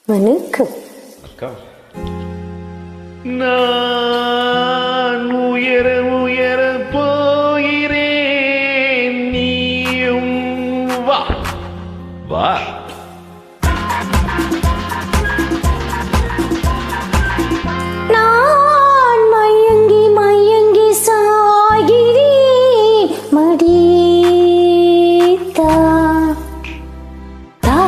வணக்கம். நான் உயர உயர போகிறேன், நீயும் வா வா. நான் மயங்கி மயங்கி சாகிறேன், மடியேத்தா தா.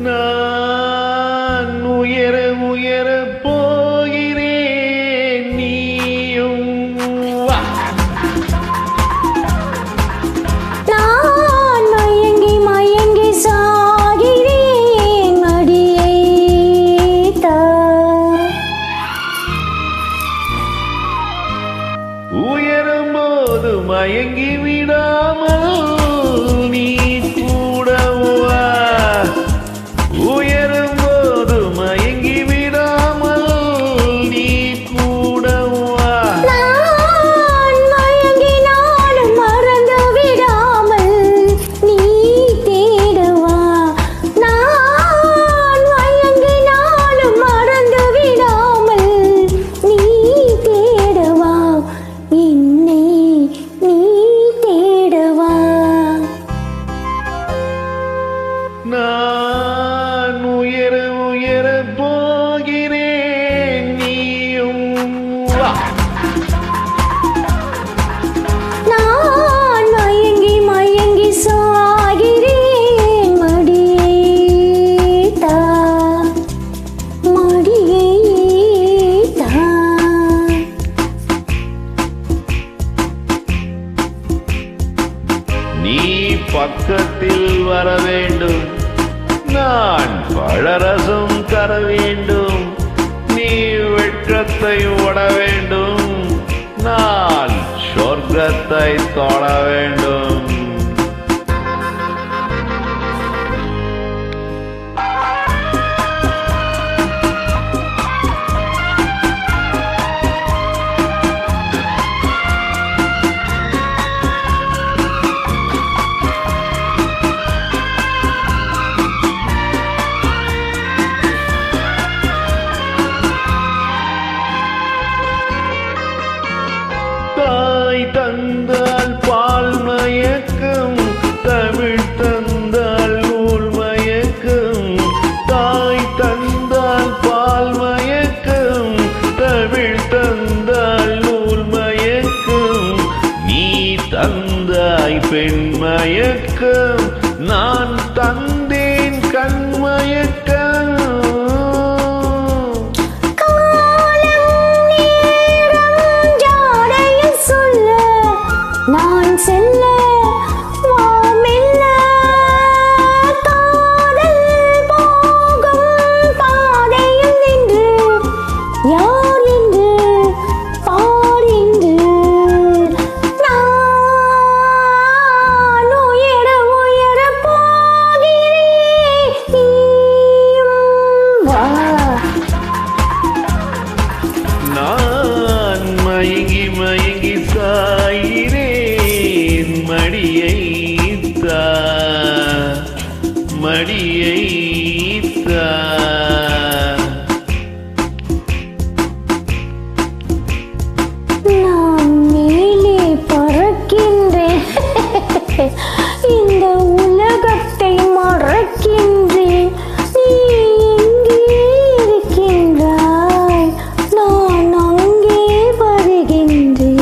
நான் உயர உயர போகிறேன், நீயும் வா. நான் மயங்கி மயங்கி சாகிறேன், மடியேத்தா. உயரும் போது மயங்கி விடாமல் நீ கூட வா. உயரும் போது மயங்கி விடாமல் நீ கூட வா. நான் மயங்கினாலும் மறந்து விடாமல் நீ தேடவா. நான் மயங்கினாலும் மறந்து விடாமல் நீ தேடவா. என்னை நீ தேடவா. நான் உயர உயர போகிறேன், நீயும் வா. நான் மயங்கி மயங்கி சாகிறேன், மடியேத்தா மடியேத்தா. நீ பக்கத்தில் வர வேண்டும், நான் பழரசம் தர வேண்டும். நீ வெட்கத்தை ஓட வேண்டும், நான் சொர்க்கத்தை தொட வேண்டும். தாய் தந்தால் பால் மயக்கம், தமிழ் தந்தால் நூல் மயக்கம். தாய் தந்தால் பால் மயக்கம், தமிழ் தந்தால் நூல் மயக்கம். நீ தந்தாய் பெண் மயக்கம், நான் தந்தேன் கண் மயக்கம். நான் செல்ல வாமெல்ல காதல் போகும் பாதையில் நின்று யார் நின்று பாரின்று. நான் உயர உயர போகிறேன், நீயும் வா. நான் மயங்கி மயங்கி சாகிறேன், மடியைத்தா மடியைத்தா. நான் மேலே பறக்கின்றேன், இந்த உலகத்தை மறக்கின்றேன். நீ எங்கே இருக்கின்றாய், நான் அங்கே வருகின்றேன்.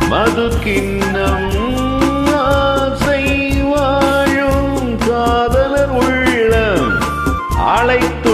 மது கிண்ணம் ஆசை வாழும் காதலர் உள்ளம் அழைத்து